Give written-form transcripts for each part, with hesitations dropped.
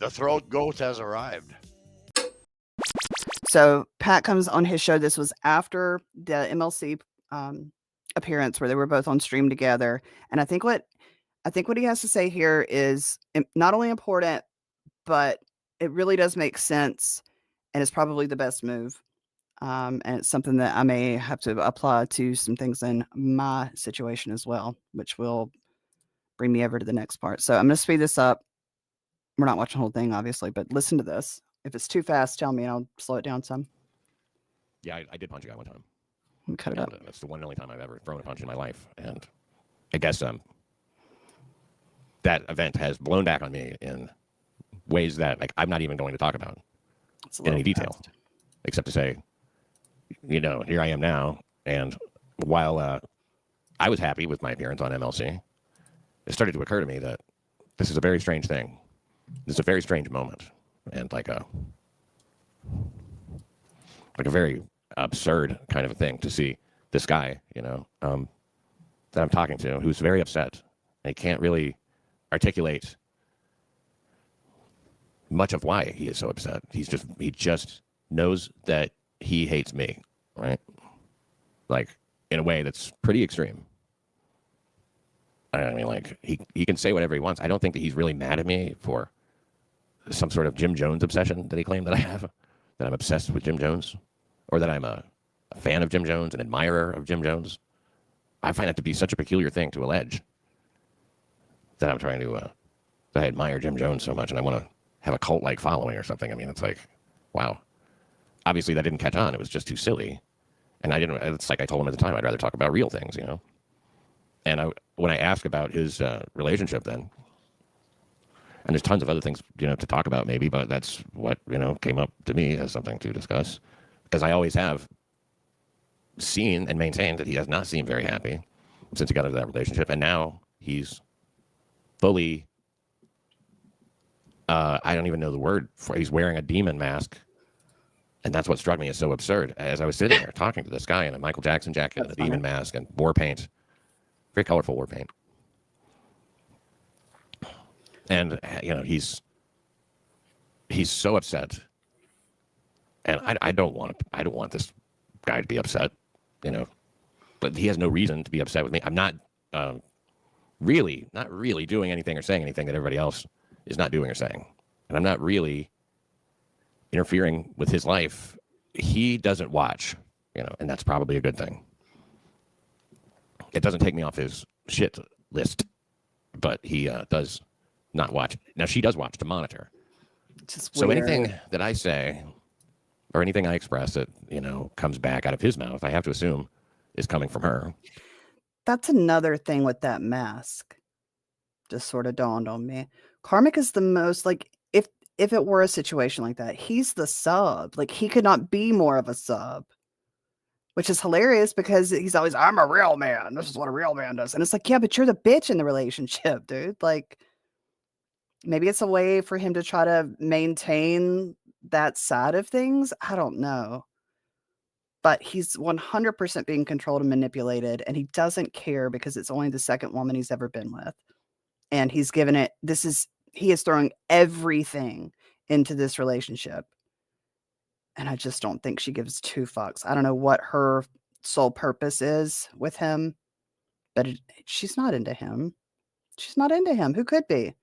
The throat goat has arrived. So Pat comes on his show. This was after the MLC appearance where they were both on stream together. And I think what he has to say here is not only important, but it really does make sense, and it's probably the best move. And it's something that I may have to apply to some things in my situation as well, which will bring me over to the next part. So I'm going to speed this up. We're not watching the whole thing, obviously, but listen to this. If it's too fast, tell me and I'll slow it down some. Yeah, I did punch a guy one time. Cut it up. That's the one and only time I've ever thrown a punch in my life. And I guess that event has blown back on me in ways that I'm not even going to talk about in any detail, except to say, here I am now. And while I was happy with my appearance on MLC, it started to occur to me that this is a very strange thing. This is a very strange moment, and like a very absurd kind of a thing to see this guy, that I'm talking to, who's very upset. And he can't really articulate much of why he is so upset. He just knows that he hates me, right? Like, in a way that's pretty extreme. I mean, he can say whatever he wants. I don't think that he's really mad at me for some sort of Jim Jones obsession that he claimed that I have, that I'm obsessed with Jim Jones, or that I'm a fan of Jim Jones, an admirer of Jim Jones. I find that to be such a peculiar thing to allege, that I'm trying to, that I admire Jim Jones so much and I want to have a cult-like following or something. I mean, it's like, wow. Obviously, that didn't catch on. It was just too silly. And it's like I told him at the time, I'd rather talk about real things, And when I asked about his relationship then, and there's tons of other things, to talk about maybe, but that's what, came up to me as something to discuss. Because I always have seen and maintained that he has not seemed very happy since he got into that relationship. And now he's fully, I don't even know the word for, he's wearing a demon mask. And that's what struck me as so absurd. As I was sitting there talking to this guy in a Michael Jackson jacket and a demon mask and war paint, very colorful war paint. And, he's so upset. And I don't want this guy to be upset, but he has no reason to be upset with me. I'm not really doing anything or saying anything that everybody else is not doing or saying. And I'm not really interfering with his life. He doesn't watch, and that's probably a good thing. It doesn't take me off his shit list, but he does not watch. Now, she does watch to monitor. So anything that I say or anything I express that, comes back out of his mouth, I have to assume is coming from her. That's another thing with that mask. Just sort of dawned on me. Karmic is the most, if it were a situation like that, he's the sub. He could not be more of a sub. Which is hilarious because he's always, I'm a real man. This is what a real man does. And it's like, yeah, but you're the bitch in the relationship, dude. Maybe it's a way for him to try to maintain that side of things. I don't know. But he's 100% being controlled and manipulated. And he doesn't care because it's only the second woman he's ever been with. And he's given it, he is throwing everything into this relationship. And I just don't think she gives two fucks. I don't know what her sole purpose is with him, but she's not into him. She's not into him. Who could be?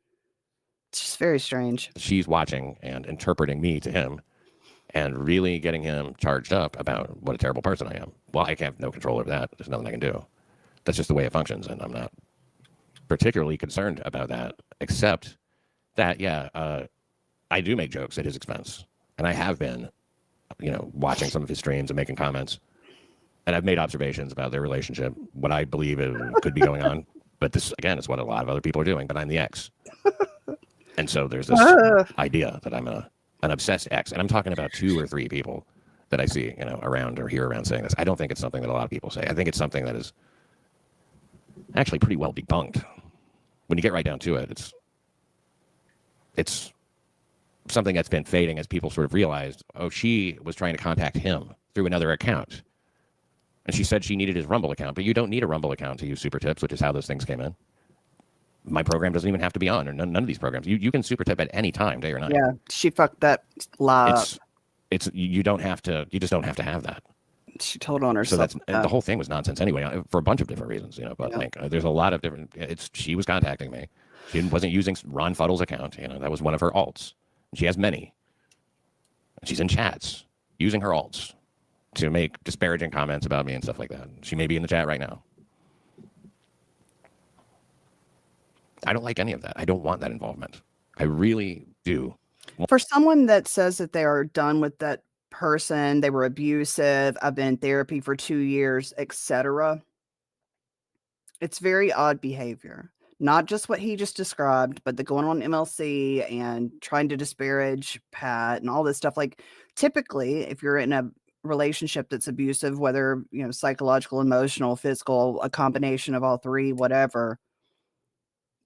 It's just very strange. She's watching and interpreting me to him and really getting him charged up about what a terrible person I am. Well, I have no control over that. There's nothing I can do. That's just the way it functions, and I'm not particularly concerned about that, except that, I do make jokes at his expense, and I have been watching some of his streams and making comments. And I've made observations about their relationship, what I believe could be going on. But this, again, is what a lot of other people are doing, but I'm the ex. And so there's this idea that I'm an obsessed ex. And I'm talking about 2 or 3 people that I see, around or hear around saying this. I don't think it's something that a lot of people say. I think it's something that is actually pretty well debunked. When you get right down to it, it's something that's been fading as people sort of realized, she was trying to contact him through another account. And she said she needed his Rumble account, but you don't need a Rumble account to use Super Tips, which is how those things came in. My program doesn't even have to be on, or none of these programs. You can super tip at any time, day or night. Yeah, she fucked that lie up. You don't have to. You just don't have to have that. She told on So herself. the whole thing was nonsense anyway, for a bunch of different reasons, you know. But like, there's a lot of different. She was contacting me. She wasn't using Ron Fuddle's account. You know, that was one of her alts. She has many. She's in chats using her alts to make disparaging comments about me and stuff like that. She may be in the chat right now. I don't like any of that. I don't want that involvement. I really do. For someone that says that they are done with that person, they were abusive, I've been in therapy for 2 years, etc. It's very odd behavior. Not just what he just described, but the going on MLC and trying to disparage Pat and all this stuff. Like, typically, if you're in a relationship that's abusive, whether, you know, psychological, emotional, physical, a combination of all three, whatever,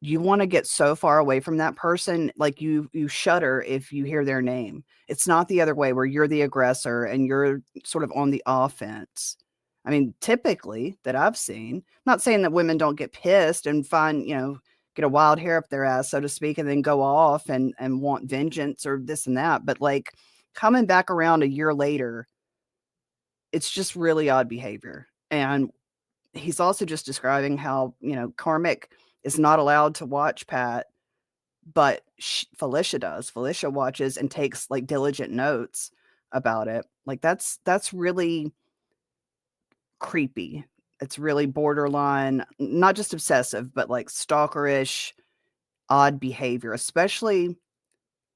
you want to get so far away from that person, like you shudder if you hear their name. It's not the other way where you're the aggressor and you're sort of on the offense. I mean, typically that I've seen, I'm not saying that women don't get pissed and find, you know, get a wild hair up their ass, so to speak, and then go off and want vengeance or this and that. But like coming back around a year later, it's just really odd behavior. And he's also just describing how, you know, Karmic is not allowed to watch Pat, but Felicia does. Felicia watches and takes like diligent notes about it. Like that's really creepy. It's really borderline, not just obsessive, but like stalkerish, odd behavior, especially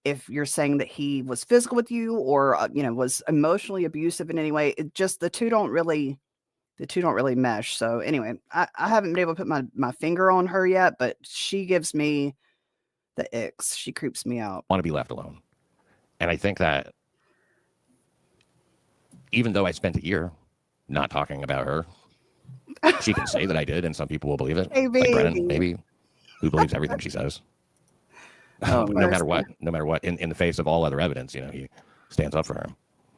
if you're saying that he was physical with you or, you know, was emotionally abusive in any way. It just, the two don't really mesh. So anyway, I haven't been able to put my finger on her yet, but she gives me the icks. She creeps me out. Want to be left alone. And I think that even though I spent a year not talking about her, she can say that I did, and some people will believe it. Maybe. Like Brennan, maybe, who believes everything she says. Oh, no matter what, in the face of all other evidence, you know, he stands up for her.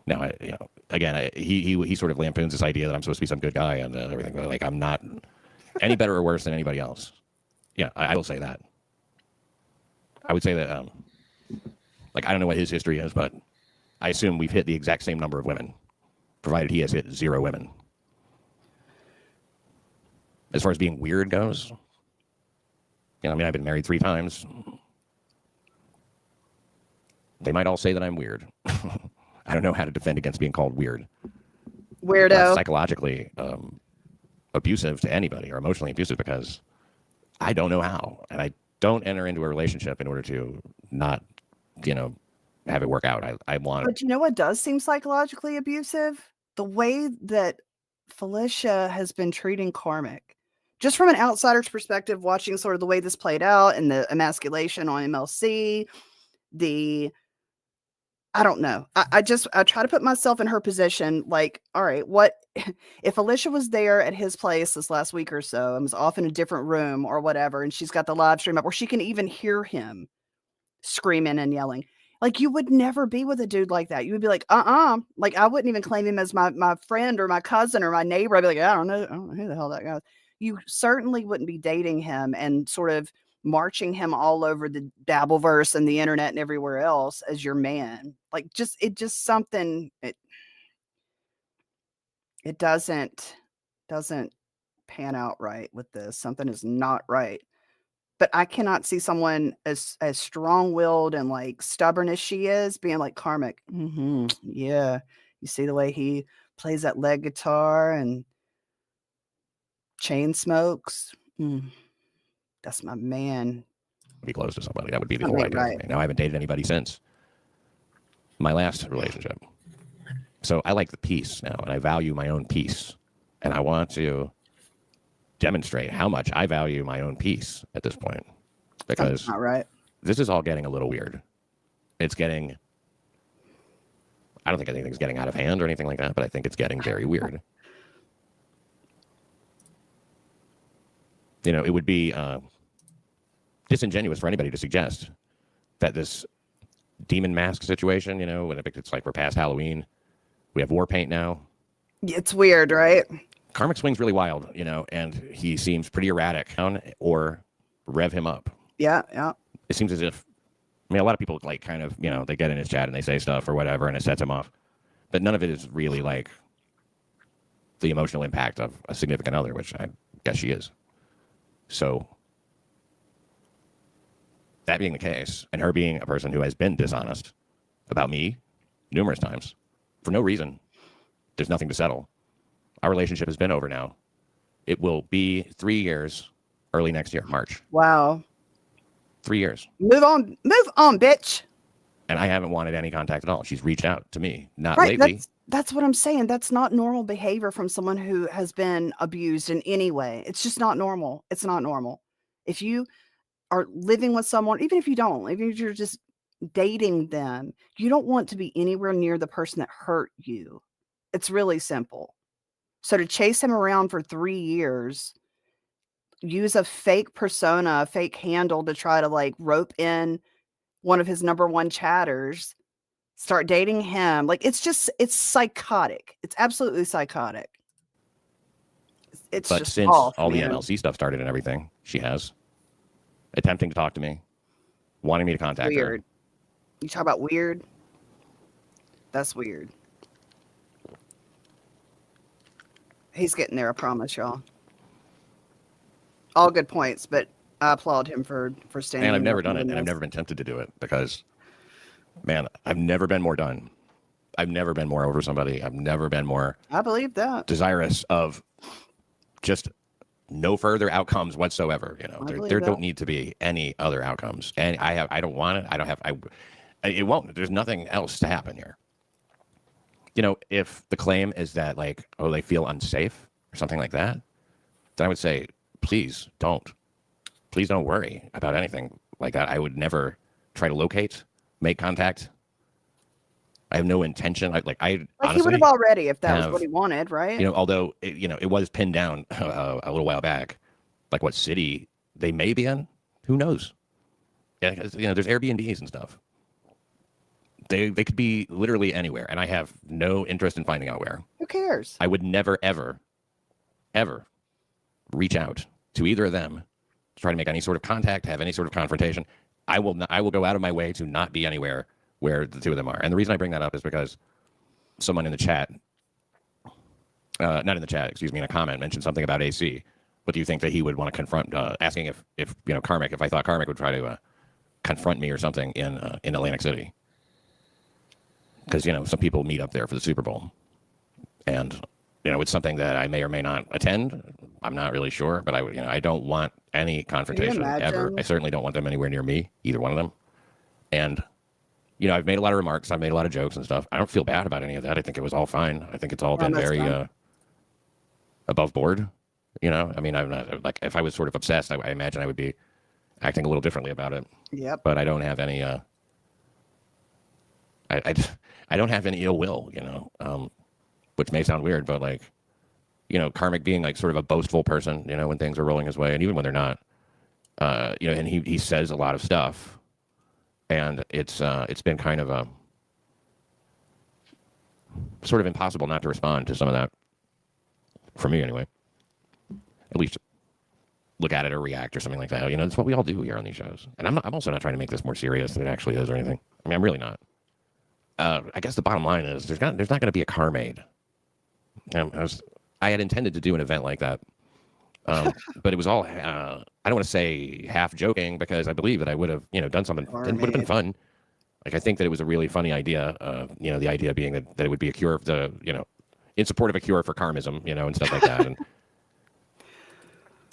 Now, you know, again, he sort of lampoons this idea that I'm supposed to be some good guy and everything. But like, I'm not any better or worse than anybody else. Yeah, I will say that. I would say that, like, I don't know what his history is, but I assume we've hit the exact same number of women, provided he has hit 0 women. As far as being weird goes, you know, I mean, I've been married 3 times. They might all say that I'm weird. I don't know how to defend against being called weird. Weirdo. Psychologically abusive to anybody or emotionally abusive because I don't know how. And I don't enter into a relationship in order to not, you know, have it work out. I want. But you know what does seem psychologically abusive? The way that Felicia has been treating Karmic. Just from an outsider's perspective, watching sort of the way this played out and the emasculation on MLC, I don't know. I try to put myself in her position. Like, all right, what if Alicia was there at his place this last week or so and was off in a different room or whatever, and she's got the live stream up where she can even hear him screaming and yelling. Like, you would never be with a dude like that. You would be like, like, I wouldn't even claim him as my friend or my cousin or my neighbor. I'd be like, I don't know who the hell that guy is. You certainly wouldn't be dating him and sort of marching him all over the Dabbleverse and the internet and everywhere else as your man. Like, something, it doesn't pan out right with this. Something is not right. But I cannot see someone as strong-willed and like stubborn as she is being like Karmic. Yeah. You see the way he plays that lead guitar and chain smokes. That's my man. Be close to somebody. That would be the whole idea. Right. Now, I haven't dated anybody since my last relationship. So I like the peace now, and I value my own peace. And I want to demonstrate how much I value my own peace at this point. Because not right. This is all getting a little weird. It's getting, I don't think anything's getting out of hand or anything like that, but I think it's getting very weird. You know, it would be disingenuous for anybody to suggest that this demon mask situation, you know, when it's like we're past Halloween, we have war paint now. It's weird, right? Karmic swings really wild, you know, and he seems pretty erratic. Or rev him up. Yeah, yeah. It seems as if, I mean, a lot of people like kind of, they get in his chat and they say stuff or whatever, and it sets him off. But none of it is really like the emotional impact of a significant other, which I guess she is. So that being the case, and her being a person who has been dishonest about me numerous times for no reason, there's nothing to settle. Our relationship has been over now. It will be 3 years early next year, March. Wow. 3 years. Move on, bitch. And I haven't wanted any contact at all. She's reached out to me, not Right, lately. that's what I'm saying. That's not normal behavior from someone who has been abused in any way. It's just not normal. It's not normal. If you are living with someone, even if you don't, even if you're just dating them, you don't want to be anywhere near the person that hurt you. It's really simple. So to chase him around for 3 years, use a fake persona, a fake handle to try to like rope in one of his number one chatters, start dating him. Like, it's psychotic. It's absolutely psychotic. It's but just since off, all man. the MLC stuff started and everything, she has attempting to talk to me, wanting me to contact Weird. her. You talk about weird? That's weird. He's getting there, I promise y'all. All good points, but I applaud him for standing. And I've never done it, and I've never been tempted to do it because, man, I've never been more done. I've never been more over somebody. I've never been more I believe that. desirous of just no further outcomes whatsoever. There don't need to be any other outcomes, and I don't want it. It won't. There's nothing else to happen here. If the claim is that like, oh, they feel unsafe or something like that, then I would say, please don't worry about anything like that. I would never try to locate, make contact. I have no intention. Honestly, he would have already if that was what he wanted, right? Although it was pinned down a little while back, like what city they may be in, who knows? Yeah, there's Airbnbs and stuff. They could be literally anywhere, and I have no interest in finding out where. Who cares? I would never, ever, ever reach out to either of them to try to make any sort of contact, have any sort of confrontation. I will go out of my way to not be anywhere where the two of them are. And the reason I bring that up is because someone in the chat, not in the chat, excuse me, in a comment mentioned something about AC. What do you think that he would want to confront? Asking if Karmic, if I thought Karmic would try to confront me or something in Atlantic City. Because, some people meet up there for the Super Bowl. And, it's something that I may or may not attend. I'm not really sure, but I don't want any confrontation ever. I certainly don't want them anywhere near me, either one of them. And, I've made a lot of remarks. I've made a lot of jokes and stuff. I don't feel bad about any of that. I think it was all fine. I think it's all been very above board. I'm not, like, if I was sort of obsessed, I imagine I would be acting a little differently about it. Yep. But I don't have any, I don't have any ill will, which may sound weird, but like, Karmic being like sort of a boastful person, when things are rolling his way, and even when they're not, and he says a lot of stuff, and it's been kind of a sort of impossible not to respond to some of that, for me anyway. At least look at it or react or something like that. It's what we all do here on these shows. And I'm also not trying to make this more serious than it actually is or anything. I mean, I'm really not. I guess the bottom line is there's not going to be a car made. I had intended to do an event like that, but it was all I don't want to say half joking because I believe that I would have done something. It would have been fun. Like, I think that it was a really funny idea. The idea being that it would be a cure of the in support of a cure for karmism, and stuff like that, and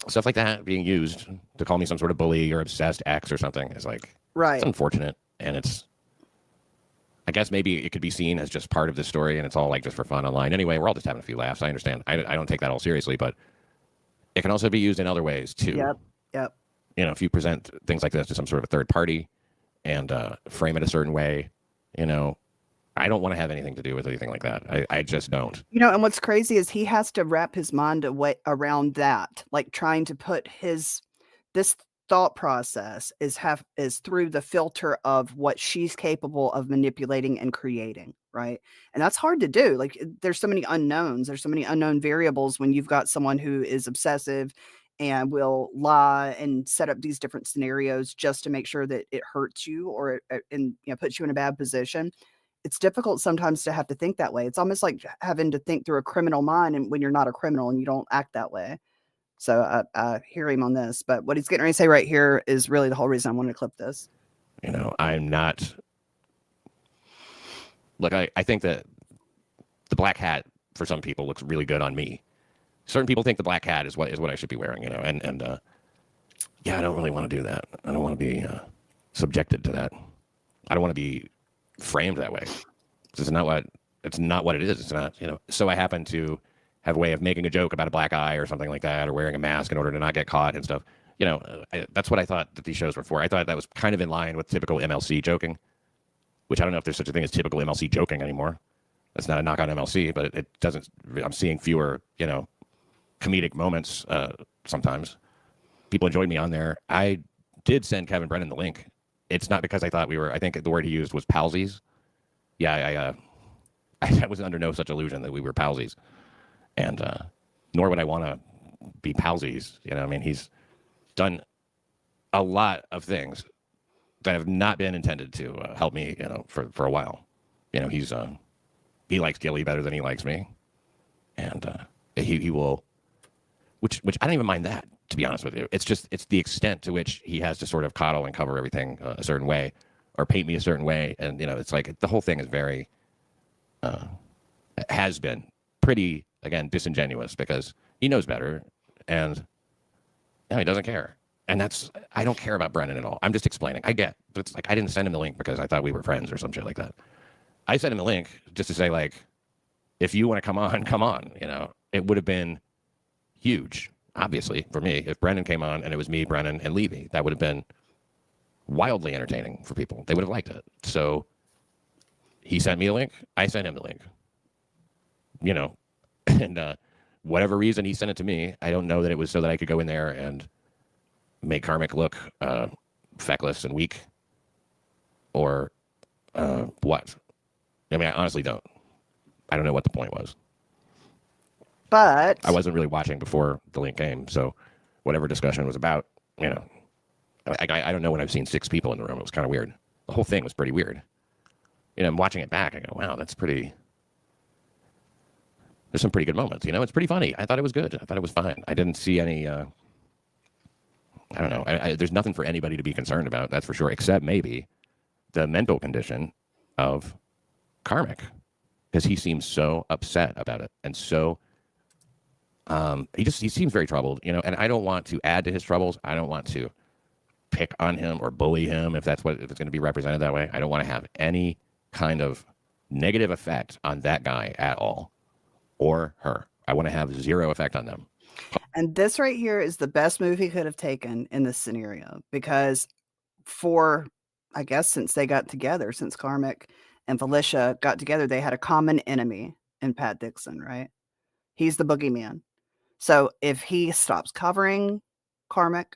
stuff like that being used to call me some sort of bully or obsessed ex or something is like It's unfortunate, and I guess maybe it could be seen as just part of the story, and it's all like just for fun online. Anyway, we're all just having a few laughs. I understand. I don't take that all seriously, but it can also be used in other ways too. Yep. If you present things like this to some sort of a third party and frame it a certain way, I don't want to have anything to do with anything like that. I just don't. And what's crazy is he has to wrap his mind around that, like trying to put this thought process is through the filter of what she's capable of manipulating and creating, right? And that's hard to do. Like, there's so many unknowns, there's so many unknown variables when you've got someone who is obsessive and will lie and set up these different scenarios just to make sure that it hurts you or and puts you in a bad position. It's difficult sometimes to have to think that way. It's almost like having to think through a criminal mind, and when you're not a criminal and you don't act that way. So I hear him on this, but what he's getting ready to say right here is really the whole reason I wanted to clip this. I'm not. Look, I think that the black hat for some people looks really good on me. Certain people think the black hat is what I should be wearing, and yeah, I don't really want to do that. I don't want to be subjected to that. I don't want to be framed that way. It's not what it is. It's not, so I happen to have a way of making a joke about a black eye or something like that, or wearing a mask in order to not get caught and stuff. That's what I thought that these shows were for. I thought that was kind of in line with typical MLC joking, which I don't know if there's such a thing as typical MLC joking anymore. That's not a knock on MLC, but it doesn't. I'm seeing fewer, comedic moments sometimes. People enjoyed me on there. I did send Kevin Brennan the link. It's not because I thought we were. I think the word he used was palsies. Yeah, I was under no such illusion that we were palsies, and nor would I want to be palsies. He's done a lot of things that have not been intended to help me, for a while. He likes Gilly better than he likes me, and he will, which I don't even mind that, to be honest with you. It's the extent to which he has to sort of coddle and cover everything a certain way, or paint me a certain way, and it's like the whole thing is very has been pretty, again, disingenuous, because he knows better, and he doesn't care. And I don't care about Brennan at all. I'm just explaining. I get, but it's like I didn't send him the link because I thought we were friends or some shit like that. I sent him the link just to say, like, if you want to come on, come on. It would have been huge, obviously, for me, if Brennan came on and it was me, Brennan, and Levy. That would have been wildly entertaining for people. They would have liked it. So he sent me a link. I sent him the link. And whatever reason he sent it to me, I don't know that it was so that I could go in there and make Karmic look feckless and weak, or what. I honestly don't. I don't know what the point was. But I wasn't really watching before the link came, so whatever discussion was about, I don't know when I've seen 6 people in the room. It was kind of weird. The whole thing was pretty weird. I'm watching it back. I go, wow, that's pretty. There's some pretty good moments. It's pretty funny. I thought it was good. I thought it was fine. I didn't see any. I don't know. There's nothing for anybody to be concerned about. That's for sure, except maybe the mental condition of Karmic, because he seems so upset about it, and so he seems very troubled, and I don't want to add to his troubles. I don't want to pick on him or bully him if it's going to be represented that way. I don't want to have any kind of negative effect on that guy at all, or her. I want to have zero effect on them. And this right here is the best move he could have taken in this scenario, because I guess since they got together, since Karmic and Felicia got together, they had a common enemy in Pat Dixon, right? He's the boogeyman. So if he stops covering Karmic,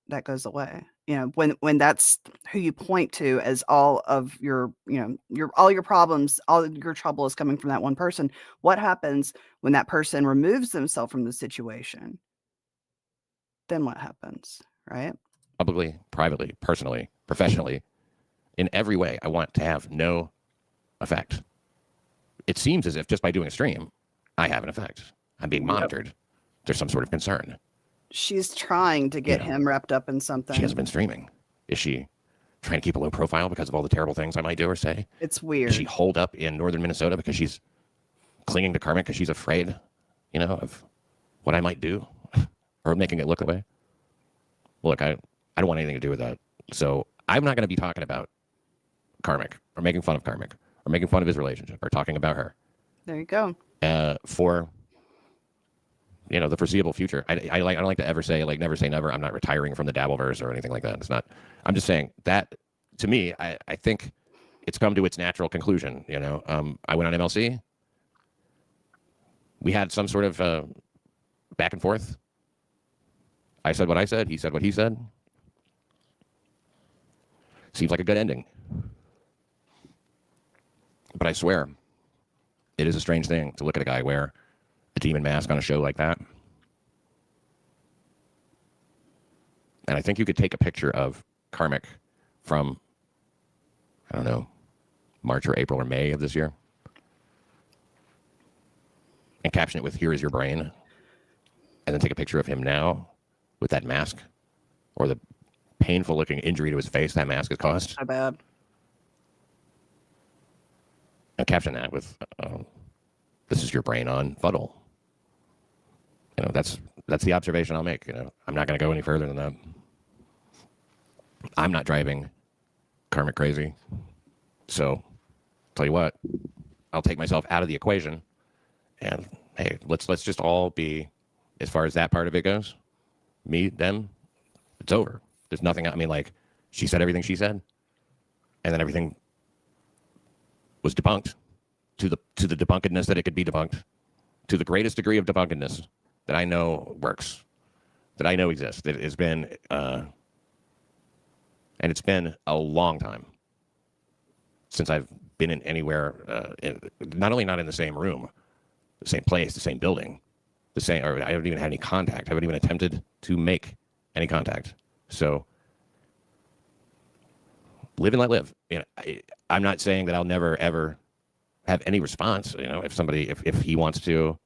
that goes away. When that's who you point to as all of your problems, all your trouble is coming from that one person. What happens when that person removes themselves from the situation? Then what happens, right? Publicly, privately, personally, professionally, in every way, I want to have no effect. It seems as if just by doing a stream, I have an effect. I'm being monitored. Yep. There's some sort of concern. She's trying to get him wrapped up in something. She hasn't been streaming. Is she trying to keep a low profile because of all the terrible things I might do or say? It's weird. Is she holed up in northern Minnesota because she's clinging to Karmic because she's afraid, of what I might do or making it look that way? Look, I don't want anything to do with that. So I'm not going to be talking about Karmic or making fun of Karmic or making fun of his relationship or talking about her. There you go. For the foreseeable future. I don't like to ever say, like, never say never. I'm not retiring from the Dabbleverse or anything like that. It's not. I'm just saying that, to me, I think it's come to its natural conclusion. I went on MLC. We had some sort of back and forth. I said what I said. He said what he said. Seems like a good ending. But I swear, it is a strange thing to look at a guy wear a demon mask on a show like that And I think you could take a picture of Karmic from, I don't know, March or April or May of this year and caption it with "Here is your brain," and then take a picture of him now with that mask or the painful looking injury to his face that mask has caused. So bad. And caption that with "This is your brain on fuddle." You know, that's the observation I'll make. You know, I'm not going to go any further than that. I'm not driving Karmic crazy. So, tell you what, I'll take myself out of the equation, and hey, let's just all be, as far as that part of it goes, me, them, it's over. There's nothing. I mean, like, she said everything she said, and then everything was debunked to the debunkedness that it could be debunked, to the greatest degree of debunkedness that I know works, that I know exists. It has been, and it's been a long time since I've been in anywhere, not only not in the same room, the same place, the same building, the same, or I haven't even had any contact. I haven't even attempted to make any contact. So live and let live. You know, I'm not saying that I'll never, ever have any response. You know, if somebody, if he wants to,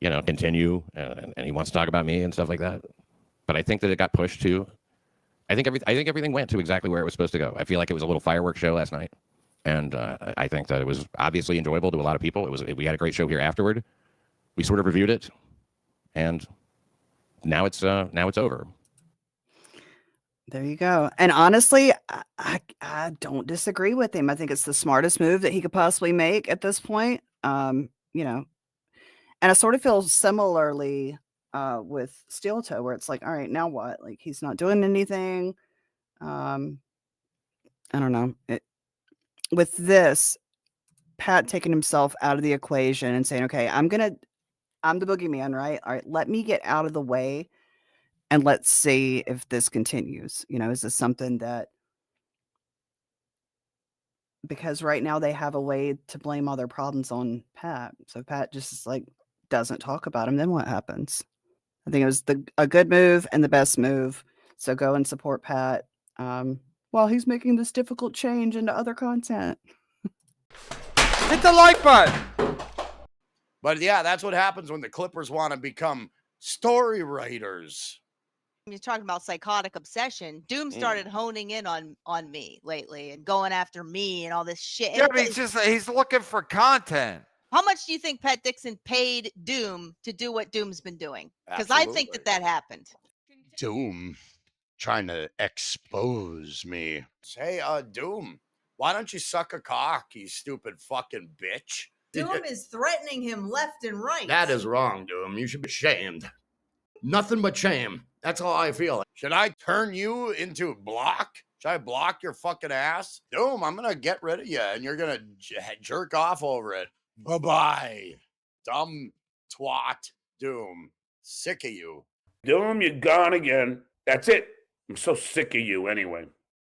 you know, continue and he wants to talk about me and stuff like that. But I think that it got pushed to, I think everything went to exactly where it was supposed to go. I feel like it was a little fireworks show last night. And I think that it was obviously enjoyable to a lot of people. We had a great show here afterward. We sort of reviewed it, and now it's over. There you go. And honestly, I don't disagree with him. I think it's the smartest move that he could possibly make at this point. You know, and I sort of feel similarly with Steel Toe, where it's like, all right, now what? Like, he's not doing anything. I don't know. With this, Pat taking himself out of the equation and saying, okay, I'm the boogeyman, right? All right, let me get out of the way and let's see if this continues. You know, is this something that, because right now they have a way to blame all their problems on Pat. So Pat just is like, doesn't talk about him. Then what happens? I think it was a good move and the best move. So go and support Pat while he's making this difficult change into other content. Hit the like button. But yeah, that's what happens when the Clippers want to become story writers. You're talking about psychotic obsession. Doom started honing in on me lately and going after me and all this shit. Yeah, but he's looking for content. How much do you think Pat Dixon paid Doom to do what Doom's been doing? Because I think that happened. Doom trying to expose me. Hey, Doom, why don't you suck a cock, you stupid fucking bitch? Doom is threatening him left and right. That is wrong, Doom. You should be shamed. Nothing but shame. That's how I feel. Should I turn you into block? Should I block your fucking ass? Doom, I'm going to get rid of you, and you're going to jerk off over it. Bye-bye. Dumb twat, Doom. Sick of you. Doom, you're gone again. That's it. I'm so sick of you anyway.